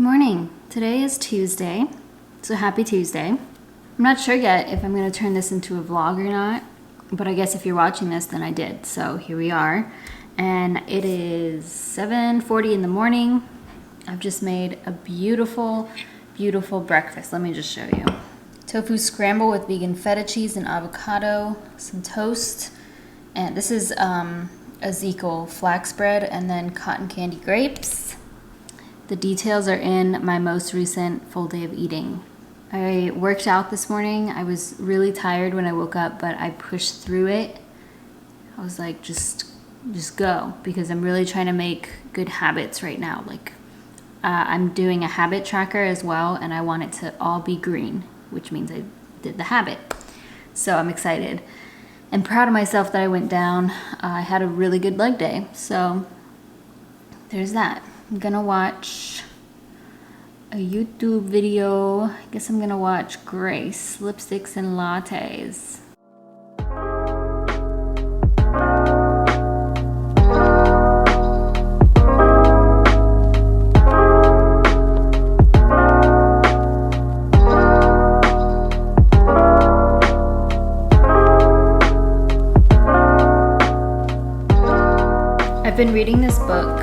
morning. Today is Tuesday, so happy Tuesday. I'm not sure yet if I'm going to turn this into a vlog or not, but I guess if you're watching this, then I did. So here we are, and it is 7:40 in the morning. I've just made a beautiful, beautiful breakfast. Let me just show you. Tofu scramble with vegan feta cheese and avocado, some toast, and this is Ezekiel flax bread, and then cotton candy grapes. The details are in my most recent full day of eating. I worked out this morning. I was really tired when I woke up, but I pushed through it. I was like, just go, because I'm really trying to make good habits right now. I'm doing a habit tracker as well, and I want it to all be green, which means I did the habit. So I'm excited and proud of myself that I went down. I had a really good leg day, so there's that. I'm gonna watch a YouTube video. I guess I'm gonna watch Grace, Lipsticks and Lattes. I've been reading this book,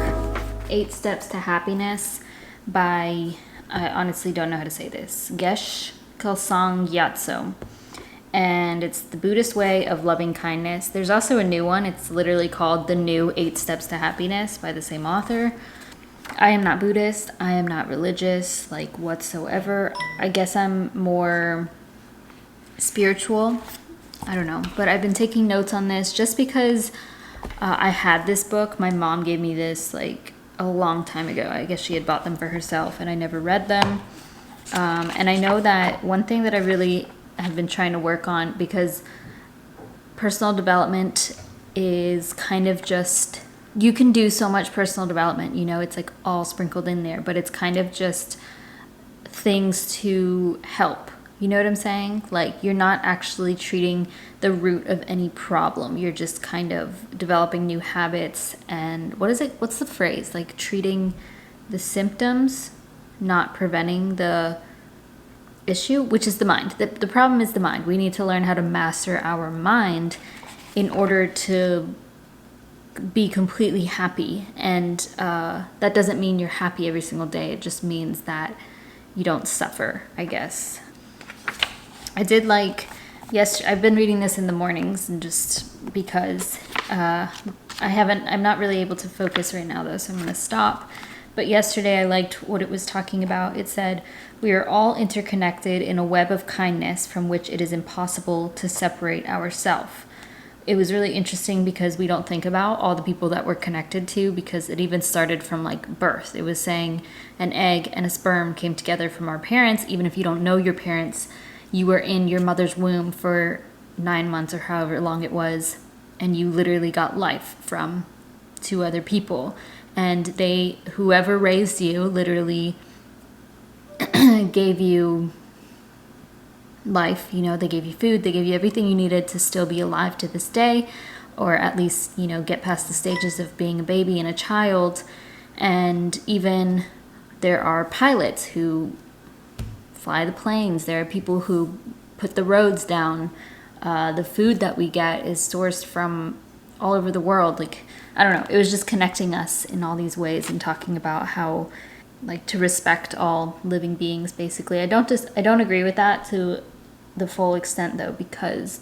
8 Steps to Happiness by, I honestly don't know how to say this, Geshe Kelsang Gyatso. And it's the Buddhist way of loving kindness. There's also a new one. It's literally called The New 8 Steps to Happiness by the same author. I am not Buddhist. I am not religious, whatsoever. I guess I'm more spiritual. I don't know. But I've been taking notes on this just because I had this book. My mom gave me this a long time ago. I guess she had bought them for herself and I never read them. And I know that one thing that I really have been trying to work on, because personal development is kind of just, you can do so much personal development, it's all sprinkled in there, but it's kind of just things to help. You know what I'm saying? You're not actually treating the root of any problem. You're just kind of developing new habits. And what's the phrase? Treating the symptoms, not preventing the issue, which is the mind. The problem is the mind. We need to learn how to master our mind in order to be completely happy. And that doesn't mean you're happy every single day. It just means that you don't suffer, I guess. I did I've been reading this in the mornings, and just because I'm not really able to focus right now though, so I'm going to stop. But yesterday I liked what it was talking about. It said, we are all interconnected in a web of kindness from which it is impossible to separate ourselves. It was really interesting because we don't think about all the people that we're connected to, because it even started from birth. It was saying an egg and a sperm came together from our parents. Even if you don't know your parents, you were in your mother's womb for 9 months or however long it was, and you literally got life from 2 other people. And whoever raised you literally gave you life. They gave you food, they gave you everything you needed to still be alive to this day, or at least, get past the stages of being a baby and a child. And even there are pilots who fly the planes. There are people who put the roads down. The food that we get is sourced from all over the world. I don't know. It was just connecting us in all these ways and talking about how, to respect all living beings, basically. I don't agree with that to the full extent though, because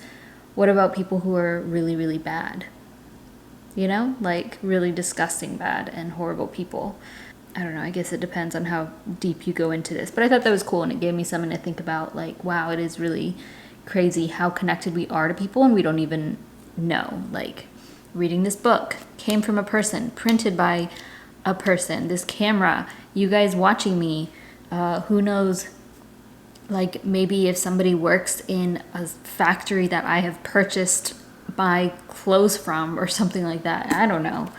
what about people who are really, really bad? Really disgusting bad and horrible people. I don't know, I guess it depends on how deep you go into this. But I thought that was cool, and it gave me something to think about. Wow, it is really crazy how connected we are to people, and we don't even know. Reading this book came from a person, printed by a person. This camera, you guys watching me, who knows, maybe if somebody works in a factory that I have purchased my clothes from or something like that. I don't know.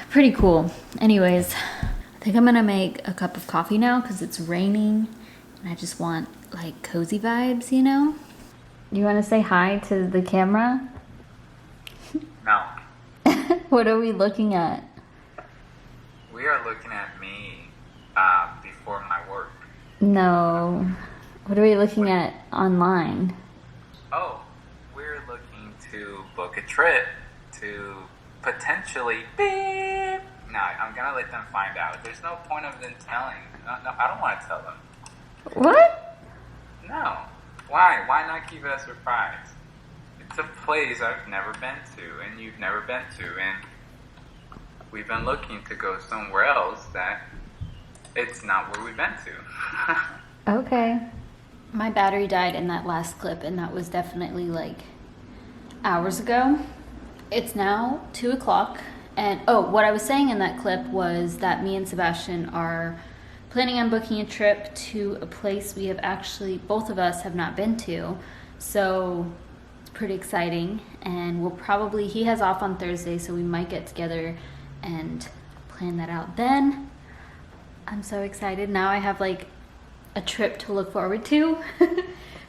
Pretty cool. Anyways, I think I'm gonna make a cup of coffee now because it's raining and I just want cozy vibes, You want to say hi to the camera? No. What are we looking at? We are looking at me. No. What are we looking at online? Oh, we're looking to book a trip to potentially beep. No, I'm gonna let them find out. There's no point of them telling. No, I don't want to tell them. What? No. Why? Why not keep it a surprise? It's a place I've never been to, and you've never been to, and we've been looking to go somewhere else that it's not where we've been to. Okay. My battery died in that last clip, and that was definitely like hours ago. It's now 2 o'clock, and what I was saying in that clip was that me and Sebastian are planning on booking a trip to a place we have actually, both of us have not been to. So it's pretty exciting, and he has off on Thursday, so we might get together and plan that out then. I'm so excited. Now I have like a trip to look forward to.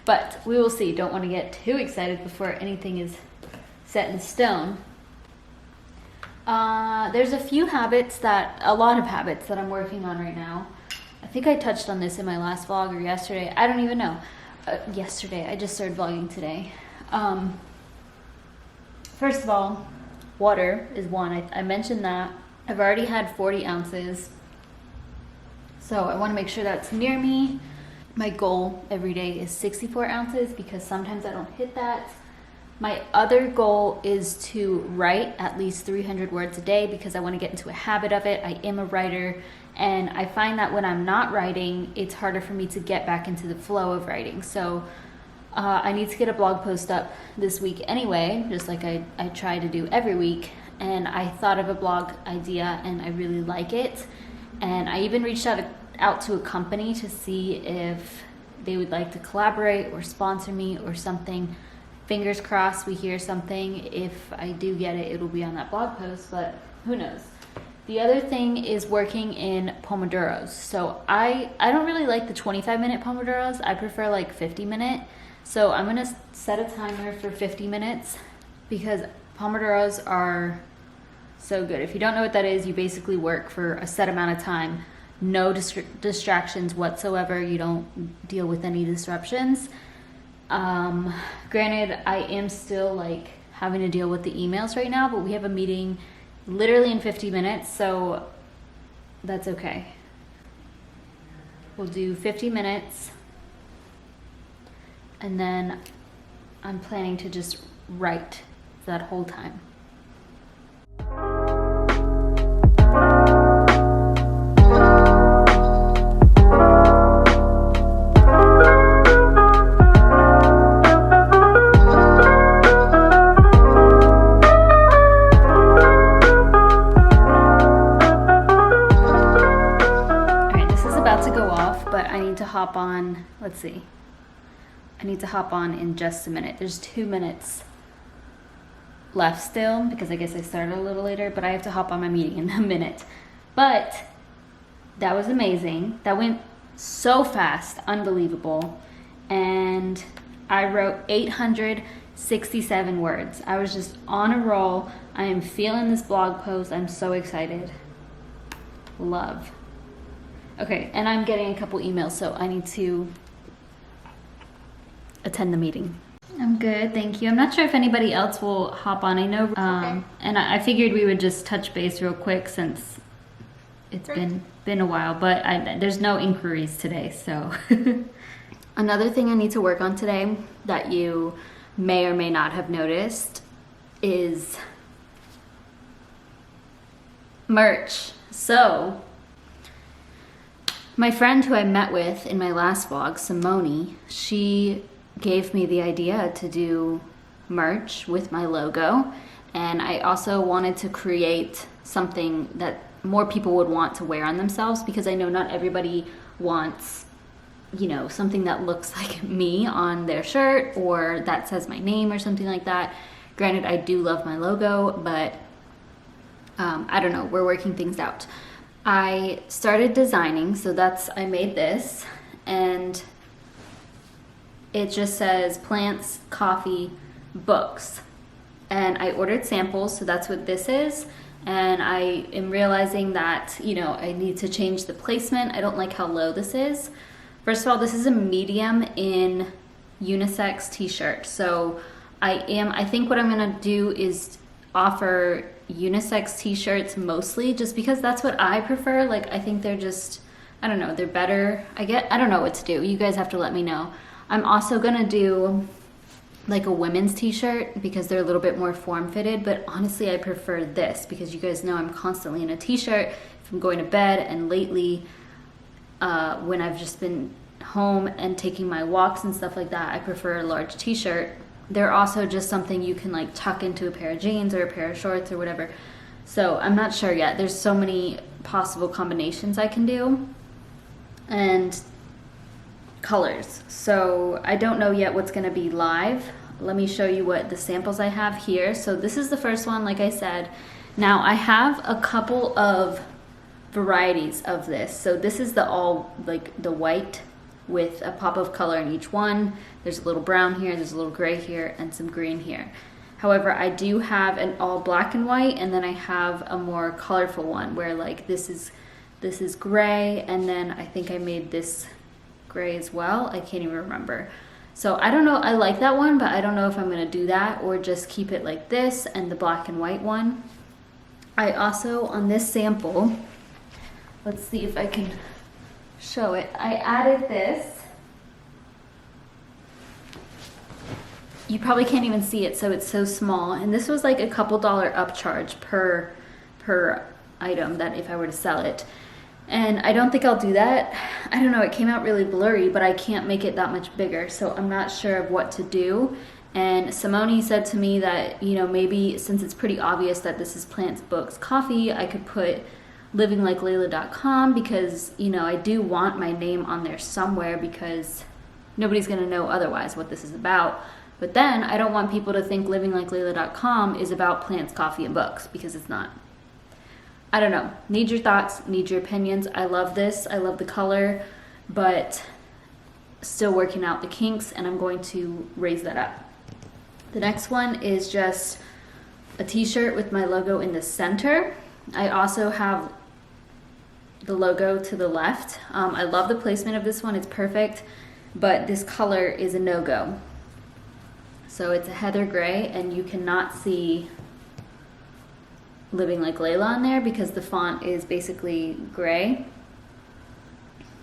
But we will see. Don't want to get too excited before anything is set in stone. There's a lot of habits that I'm working on right now. I think I touched on this in my last vlog or yesterday. I don't even know. Yesterday. I just started vlogging today. First of all, water is one. I mentioned that. I've already had 40 ounces. So I want to make sure that's near me. My goal every day is 64 ounces because sometimes I don't hit that. My other goal is to write at least 300 words a day because I want to get into a habit of it. I am a writer, and I find that when I'm not writing, it's harder for me to get back into the flow of writing. So I need to get a blog post up this week anyway, just like I try to do every week. And I thought of a blog idea, and I really like it. And I even reached out to a company to see if they would like to collaborate or sponsor me or something. Fingers crossed we hear something. If I do get it, it'll be on that blog post, but who knows. The other thing is working in Pomodoros. So I don't really like the 25-minute Pomodoros. I prefer like 50-minute. So I'm gonna set a timer for 50 minutes because Pomodoros are so good. If you don't know what that is, you basically work for a set amount of time. No distractions whatsoever. You don't deal with any disruptions. Granted, I am still like having to deal with the emails right now, but we have a meeting literally in 50 minutes, so that's okay. We'll do 50 minutes, and then I'm planning to just write for that whole time. Hop on, let's see. I need to hop on in just a minute. There's 2 minutes left still because I guess I started a little later, but I have to hop on my meeting in a minute. But that was amazing. That went so fast, unbelievable. And I wrote 867 words. I was just on a roll. I am feeling this blog post. I'm so excited. Love. Okay, and I'm getting a couple emails, so I need to attend the meeting. I'm good, thank you. I'm not sure if anybody else will hop on. I know, okay. And I figured we would just touch base real quick since it's been a while, but there's no inquiries today, so. Another thing I need to work on today that you may or may not have noticed is merch. So, my friend who I met with in my last vlog, Simone, she gave me the idea to do merch with my logo. And I also wanted to create something that more people would want to wear on themselves because I know not everybody wants, something that looks like me on their shirt or that says my name or something like that. Granted, I do love my logo, but I don't know, we're working things out. I started designing, so I made this, and it just says plants, coffee, books. And I ordered samples, so that's what this is. And I am realizing that, I need to change the placement. I don't like how low this is First of all, this is a medium in unisex t-shirt. So I think what I'm gonna do is offer unisex t-shirts mostly, just because that's what I prefer. Like, I think they're just, I don't know, they're better. I don't know what to do. You guys have to let me know. I'm also gonna do like a women's t-shirt because they're a little bit more form-fitted, but honestly I prefer this because you guys know I'm constantly in a t-shirt if I'm going to bed, and lately when I've just been home and taking my walks and stuff like that, I prefer a large t-shirt. They're also just something you can like tuck into a pair of jeans or a pair of shorts or whatever. So I'm not sure yet. There's so many possible combinations I can do and colors. So I don't know yet what's gonna be live. Let me show you what the samples I have here. So this is the first one, like I said. Now I have a couple of varieties of this. So this is the all, like the white with a pop of color in each one. There's a little brown here, there's a little gray here, and some green here. However, I do have an all black and white, and then I have a more colorful one where like this is gray, and then I think I made this gray as well. I can't even remember. So I don't know, I like that one, but I don't know if I'm gonna do that or just keep it like this and the black and white one. I also, on this sample, let's see if I can show it. I added this. You probably can't even see it, so it's so small. And this was like a couple dollar upcharge per item that if I were to sell it. And I don't think I'll do that. I don't know, it came out really blurry, but I can't make it that much bigger, so I'm not sure of what to do. And Simone said to me that, you know, maybe since it's pretty obvious that this is Plants, Books, Coffee, I could put livingLikeLayla.com because, you know, I do want my name on there somewhere because nobody's gonna know otherwise what this is about. But then I don't want people to think livingLikeLayla.com is about plants, coffee, and books, because it's not. I don't know. Need your thoughts, need your opinions. I love this. I love the color, but still working out the kinks, and I'm going to raise that up. The next one is just a t-shirt with my logo in the center. I also have the logo to the left. I love the placement of this one. It's perfect, but this color is a no-go. So it's a heather gray, and you cannot see Living Like Layla on there because the font is basically gray,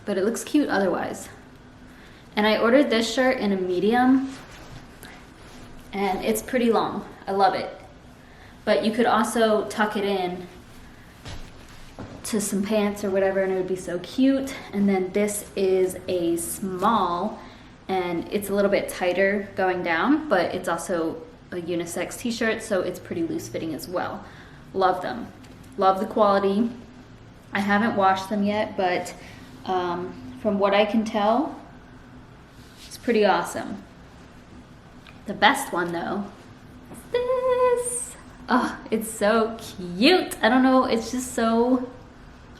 but it looks cute otherwise. And I ordered this shirt in a medium, and it's pretty long. I love it. But you could also tuck it in to some pants or whatever, and it would be so cute. And then this is a small, and it's a little bit tighter going down, but it's also a unisex t-shirt, so it's pretty loose fitting as well. Love them. Love the quality. I haven't washed them yet, but from what I can tell, it's pretty awesome. The best one though is this. Oh, it's so cute. I don't know, it's just so,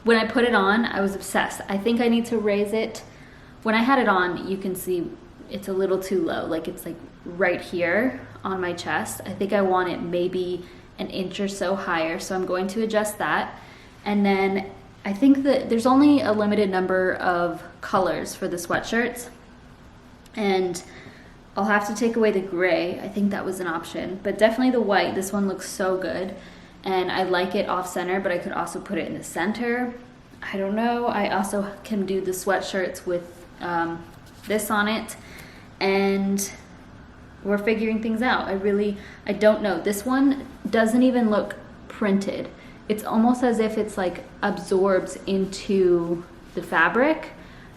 when I put it on, I was obsessed. I think I need to raise it. When I had it on, you can see it's a little too low. Like it's like right here on my chest. I think I want it maybe an inch or so higher, so I'm going to adjust that. And then I think that there's only a limited number of colors for the sweatshirts, and I'll have to take away the gray. I think that was an option, but definitely the white. This one looks so good, and I like it off center, but I could also put it in the center. I don't know. I also can do the sweatshirts with this on it, and we're figuring things out. I don't know. This one doesn't even look printed. It's almost as if it's like absorbs into the fabric,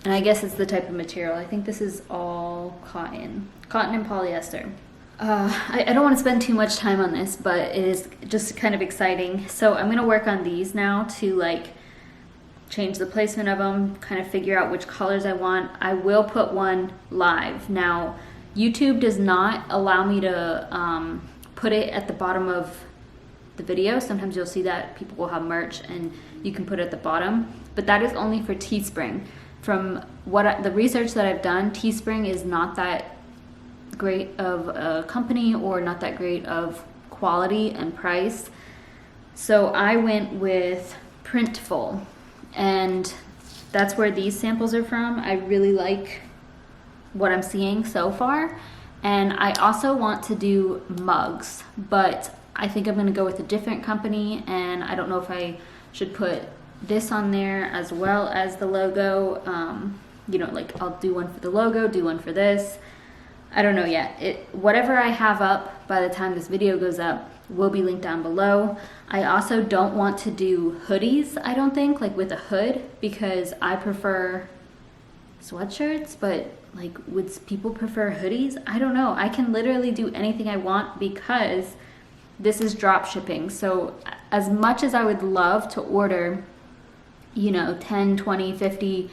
and I guess it's the type of material. I think this is all cotton and polyester. I don't want to spend too much time on this, but it is just kind of exciting. So I'm gonna work on these now to like change the placement of them, kind of figure out which colors I want. I will put one live. Now, YouTube does not allow me to put it at the bottom of the video. Sometimes you'll see that people will have merch and you can put it at the bottom, but that is only for Teespring. From the research that I've done, Teespring is not that great of a company or not that great of quality and price. So I went with Printful, and that's where these samples are from. I really like what I'm seeing so far. And I also want to do mugs, but I think I'm gonna go with a different company, and I don't know if I should put this on there as well as the logo. You know, like I'll do one for the logo, do one for this. I don't know yet. Whatever I have up by the time this video goes up will be linked down below. I also don't want to do hoodies, I don't think, like with a hood, because I prefer sweatshirts, but like would people prefer hoodies? I don't know. I can literally do anything I want because this is drop shipping. So as much as I would love to order, you know, 10, 20, 50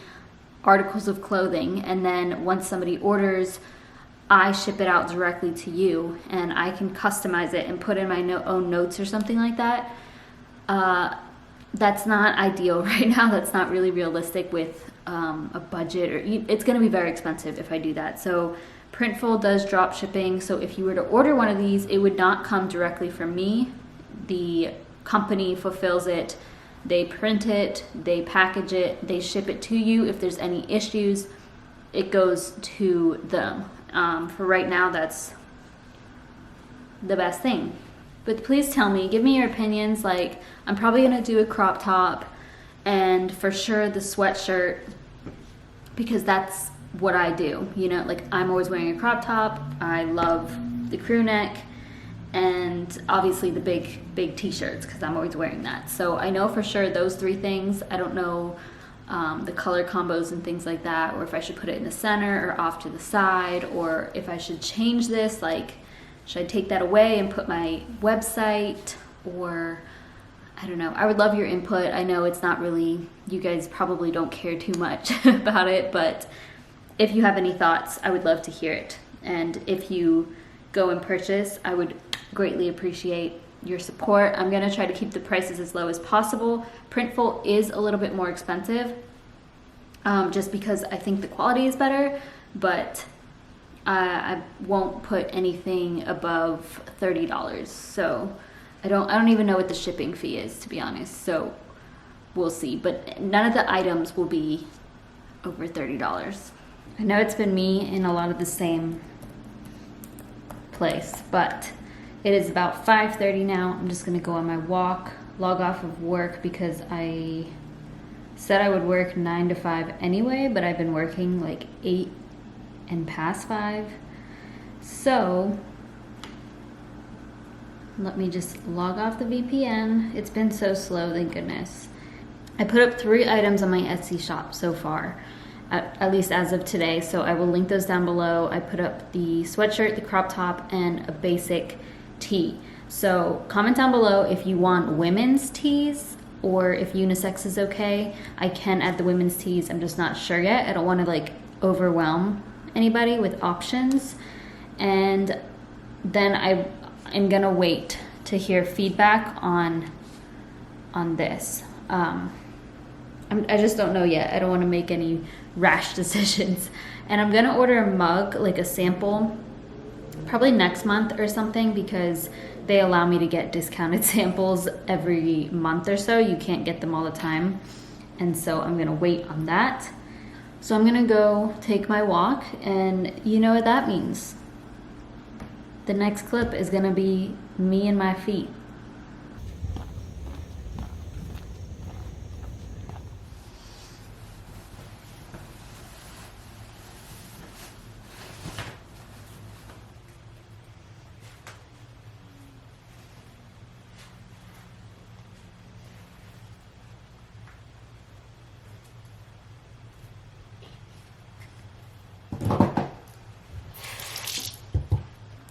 articles of clothing, and then once somebody orders, I ship it out directly to you and I can customize it and put in my own notes or something like that. That's not ideal right now. That's not really realistic with a budget, or it's going to be very expensive if I do that. So Printful does drop shipping. So if you were to order one of these, it would not come directly from me. The company fulfills it. They print it, they package it, they ship it to you. If there's any issues, it goes to them. For right now, that's the best thing. But please tell me, give me your opinions. Like, I'm probably gonna do a crop top, and for sure the sweatshirt, because that's what I do. You know, like I'm always wearing a crop top. I love the crew neck, and obviously the big t-shirts, because I'm always wearing that. So I know for sure those three things. I don't know the color combos and things like that, or if I should put it in the center or off to the side, or if I should change this, like should I take that away and put my website, or I don't know. I would love your input. I know it's not really, you guys probably don't care too much about it, but if you have any thoughts, I would love to hear it. And if you go and purchase, I would greatly appreciate your support. I'm gonna try to keep the prices as low as possible. Printful is a little bit more expensive, just because I think the quality is better, but I won't put anything above $30. So I don't even know what the shipping fee is, to be honest. So we'll see, but none of the items will be over $30. I know it's been me in a lot of the same place, but it is about 5:30 now. I'm just gonna go on my walk, log off of work, because I said I would work 9 to 5 anyway, but I've been working like 8 and past 5. So let me just log off the VPN. It's been so slow, thank goodness. I put up 3 items on my Etsy shop so far, at least as of today, so I will link those down below. I put up the sweatshirt, the crop top, and a basic tee. So comment down below if you want women's tees or if unisex is okay. I can add the women's tees. I'm just not sure yet. I don't want to like overwhelm anybody with options. And then I am gonna wait to hear feedback on this. I just don't know yet. I don't want to make any rash decisions. And I'm gonna order a mug, like a sample, probably next month or something, because they allow me to get discounted samples every month or so. You can't get them all the time. And so I'm gonna wait on that. So I'm gonna go take my walk, and you know what that means. The next clip is gonna be me and my feet.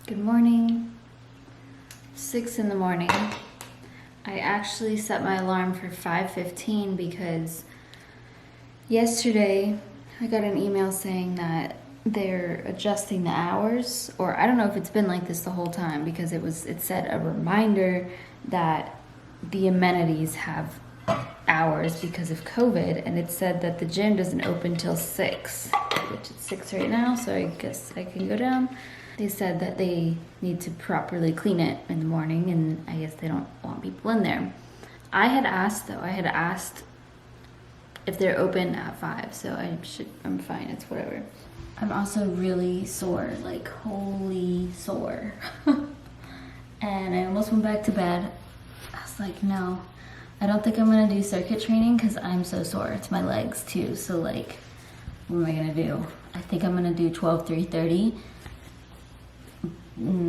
Good morning. 6 in the morning. I actually set my alarm for 5:15 because yesterday I got an email saying that they're adjusting the hours, or I don't know if it's been like this the whole time, because it said a reminder that the amenities have hours because of COVID, and it said that the gym doesn't open till 6, which it's 6 right now, so I guess I can go down. They said that they need to properly clean it in the morning, and I guess they don't want people in there. I had asked if they're open at 5, so I'm fine, it's whatever. I'm also really sore, like holy sore. And I almost went back to bed. I was like, no, I don't think I'm gonna do circuit training because I'm so sore. It's my legs too, so like, what am I gonna do? I think I'm gonna do 12-3:30.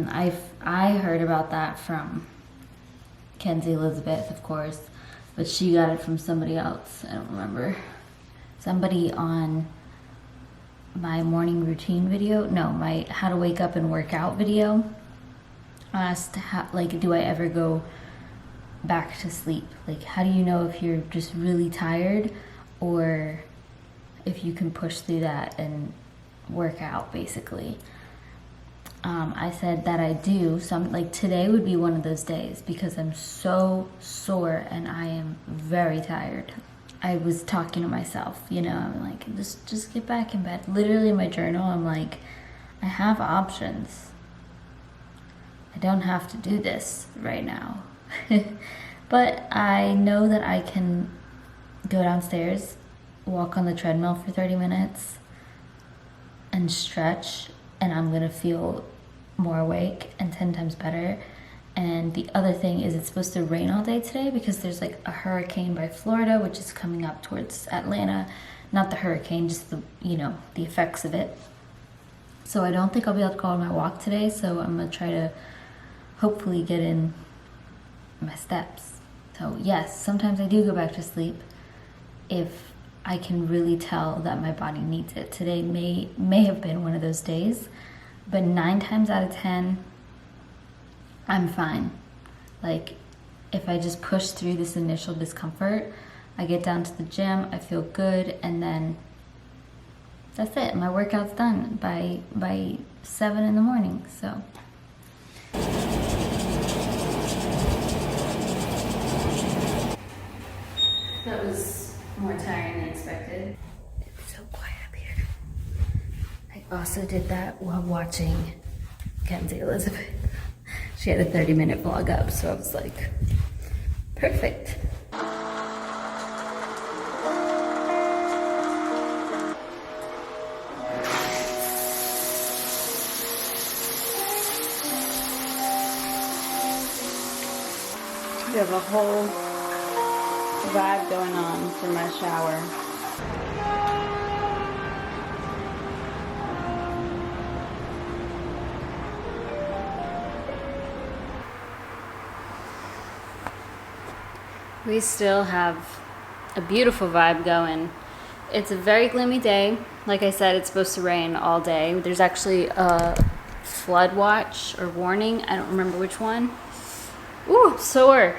I heard about that from Kenzie Elizabeth, of course, but she got it from somebody else. I don't remember. Somebody on my morning routine video, no, my how to wake up and work out video, asked how, like, do I ever go back to sleep? Like, how do you know if you're just really tired or if you can push through that and work out, basically? I said that I do. Like today would be one of those days because I'm so sore and I am very tired. I was talking to myself, you know, I'm like, just get back in bed. Literally in my journal, I'm like, I have options. I don't have to do this right now. But I know that I can go downstairs, walk on the treadmill for 30 minutes and stretch, and I'm gonna feel more awake and 10 times better. And the other thing is it's supposed to rain all day today because there's like a hurricane by Florida, which is coming up towards Atlanta. Not the hurricane, just the, you know, the effects of it. So I don't think I'll be able to go on my walk today, so I'm gonna try to hopefully get in my steps. So yes, sometimes I do go back to sleep if I can really tell that my body needs it. Today may have been one of those days, but 9 times out of 10, I'm fine. Like, if I just push through this initial discomfort, I get down to the gym, I feel good, and then that's it. My workout's done by 7 in the morning, so. That was more tiring than expected. It's so quiet up here. I also did that while watching Kenzie Elizabeth. She had a 30-minute vlog up, so I was like, perfect. We have a whole vibe going on for my shower. We still have a beautiful vibe going. It's a very gloomy day. Like I said, it's supposed to rain all day. There's actually a flood watch or warning. I don't remember which one. Ooh, sore.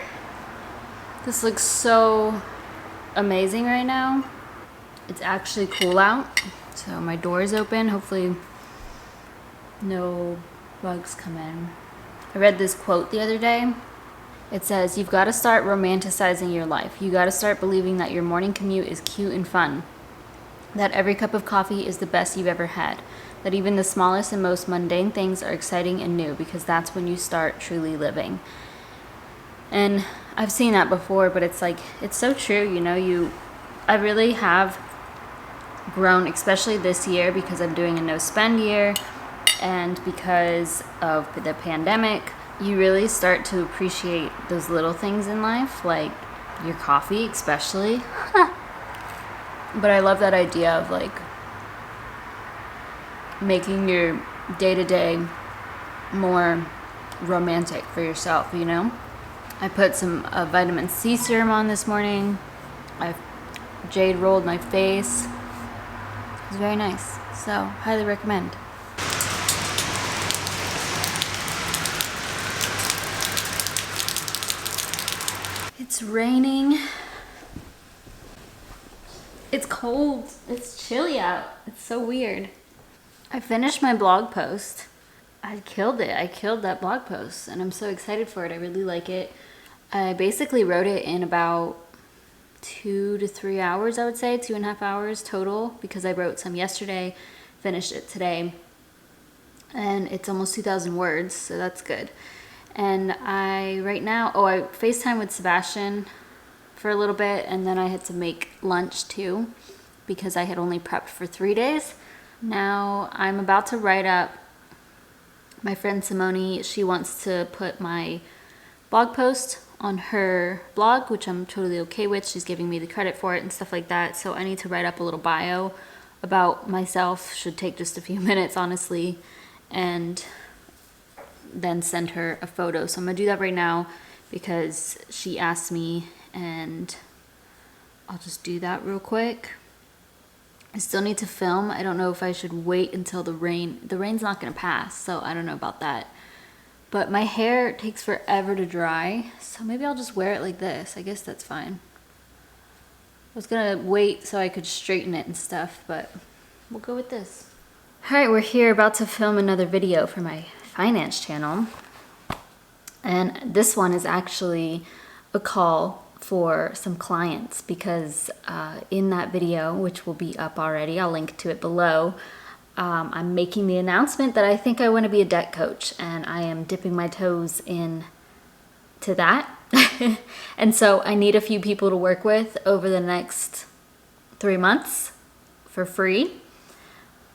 This looks so amazing right now. It's actually cool out. So my door is open. Hopefully no bugs come in. I read this quote the other day. It says, you've got to start romanticizing your life. You got to start believing that your morning commute is cute and fun. That every cup of coffee is the best you've ever had. That even the smallest and most mundane things are exciting and new, because that's when you start truly living. And I've seen that before, but it's like, it's so true, you know, I really have grown, especially this year, because I'm doing a no spend year and because of the pandemic. You really start to appreciate those little things in life, like your coffee especially. But I love that idea of like making your day-to-day more romantic for yourself, you know? I put some vitamin C serum on this morning. I've jade rolled my face. It's very nice, so highly recommend. It's raining. It's cold. It's chilly out. It's so weird. I finished my blog post. I killed it. I killed that blog post and I'm so excited for it. I really like it. I basically wrote it in about 2 to 3 hours, I would say, 2.5 hours total, because I wrote some yesterday, finished it today, and it's almost 2,000 words, so that's good. And I FaceTime with Sebastian for a little bit, and then I had to make lunch too because I had only prepped for 3 days. Now I'm about to write up my friend Simone. She wants to put my blog post on her blog, which I'm totally okay with. She's giving me the credit for it and stuff like that. So I need to write up a little bio about myself. Should take just a few minutes, honestly, and then send her a photo. So I'm gonna do that right now because she asked me, and I'll just do that real quick. I still need to film. I don't know if I should wait until the rain's not gonna pass, so I don't know about that. But my hair takes forever to dry, so maybe I'll just wear it like this. I guess that's fine. I was gonna wait so I could straighten it and stuff, but we'll go with this. All right, we're here about to film another video for my finance channel. And this one is actually a call for some clients because in that video, which will be up already, I'll link to it below, I'm making the announcement that I think I want to be a debt coach, and I am dipping my toes in to that. And so I need a few people to work with over the next 3 months for free.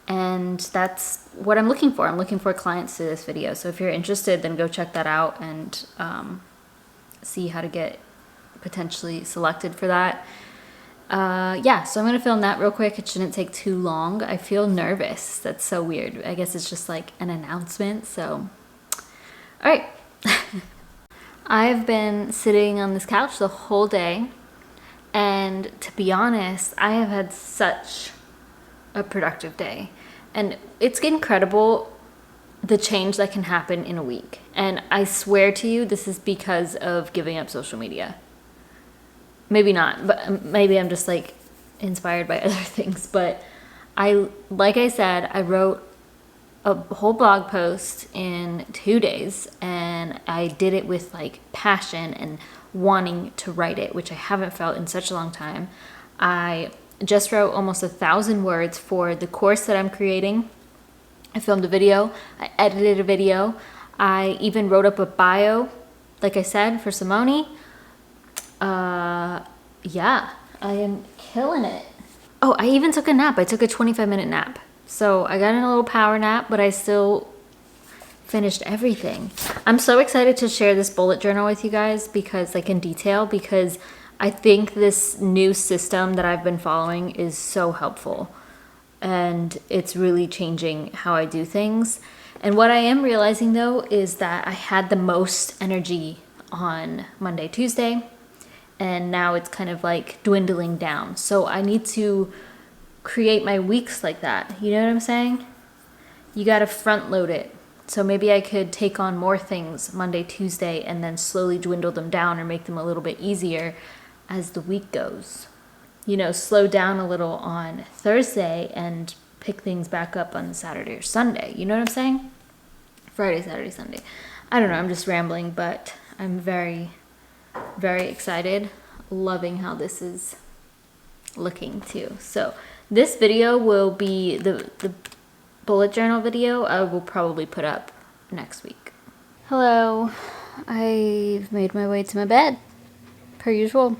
And that's what I'm looking for. I'm looking for clients to this video. So if you're interested, then go check that out and see how to get potentially selected for that. Yeah, so I'm going to film that real quick. It shouldn't take too long. I feel nervous. That's so weird. I guess it's just like an announcement. So, all right. I've been sitting on this couch the whole day. And to be honest, I have had such a productive day, and it's incredible the change that can happen in a week. And I swear to you, this is because of giving up social media. Maybe not, but maybe I'm just like inspired by other things. But like I said, I wrote a whole blog post in 2 days, and I did it with like passion and wanting to write it, which I haven't felt in such a long time. I just wrote almost 1,000 words for the course that I'm creating. I filmed a video, I edited a video, I even wrote up a bio, like I said, for Simone. Yeah, I am killing it. Oh, I even took a nap. I took a 25-minute nap. So I got in a little power nap, but I still finished everything. I'm so excited to share this bullet journal with you guys because, like, in detail, because I think this new system that I've been following is so helpful, and it's really changing how I do things. And what I am realizing though is that I had the most energy on Monday, Tuesday, and now it's kind of like dwindling down. So I need to create my weeks like that. You know what I'm saying? You got to front load it. So maybe I could take on more things Monday, Tuesday, and then slowly dwindle them down or make them a little bit easier as the week goes. You know, slow down a little on Thursday and pick things back up on Saturday or Sunday. You know what I'm saying? Friday, Saturday, Sunday. I don't know, I'm just rambling, but I'm very, very excited. Loving how this is looking too. So this video will be the bullet journal video I will probably put up next week. Hello, I've made my way to my bed, per usual.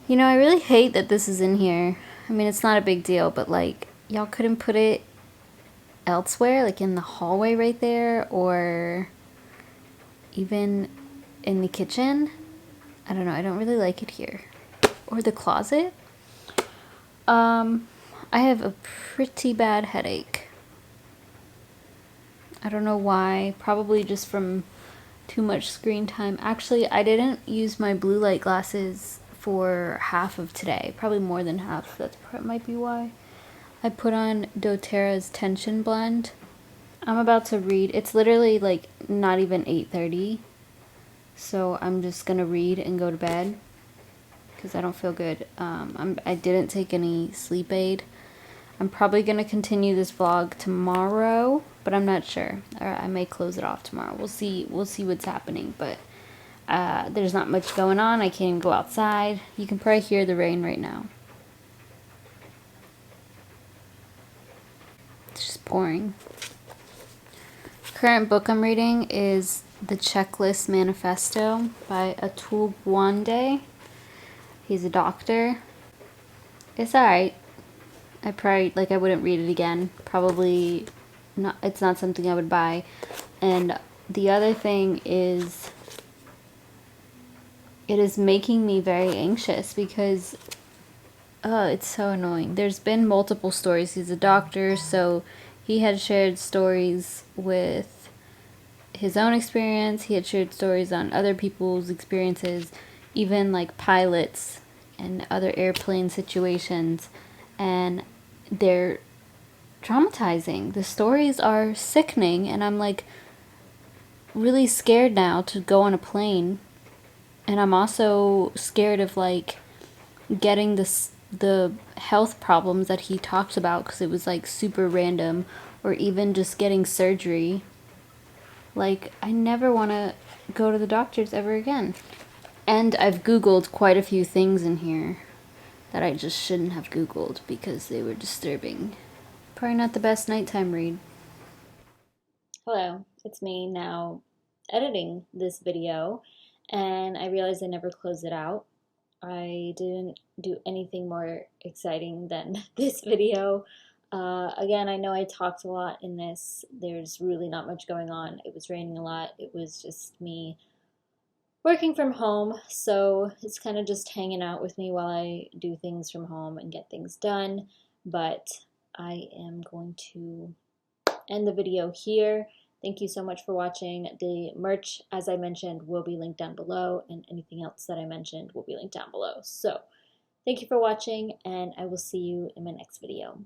You know, I really hate that this is in here. I mean, it's not a big deal, but like, y'all couldn't put it elsewhere, like in the hallway right there, or even in the kitchen. I don't know, I don't really like it here. Or the closet. I have a pretty bad headache. I don't know why, probably just from too much screen time. Actually, I didn't use my blue light glasses for half of today, probably more than half. That might be why. I put on doTERRA's tension blend. I'm about to read. It's literally like not even 8:30, so I'm just gonna read and go to bed because I don't feel good. I didn't take any sleep aid. I'm probably gonna continue this vlog tomorrow, but I'm not sure. Or I may close it off tomorrow. We'll see what's happening, but there's not much going on. I can't even go outside. You can probably hear the rain right now. It's just pouring. Current book I'm reading is The Checklist Manifesto by Atul Gawande. He's a doctor. It's alright. I wouldn't read it again. Probably not, it's not something I would buy. And the other thing is, it is making me very anxious because, it's so annoying. There's been multiple stories. He's a doctor, so he had shared stories with his own experience. He had shared stories on other people's experiences, even like pilots and other airplane situations. And they're traumatizing. The stories are sickening, and I'm like really scared now to go on a plane. And I'm also scared of like getting the health problems that he talked about because it was like super random, or even just getting surgery. Like, I never want to go to the doctors ever again. And I've Googled quite a few things in here that I just shouldn't have Googled because they were disturbing. Probably not the best nighttime read. Hello, it's me now editing this video, and I realized I never closed it out. I didn't do anything more exciting than this video. Again, I know I talked a lot in this. There's really not much going on. It was raining a lot. It was just me working from home, so it's kind of just hanging out with me while I do things from home and get things done. But I am going to end the video here. Thank you so much for watching. The merch, as I mentioned, will be linked down below, and anything else that I mentioned will be linked down below. So thank you for watching, and I will see you in my next video.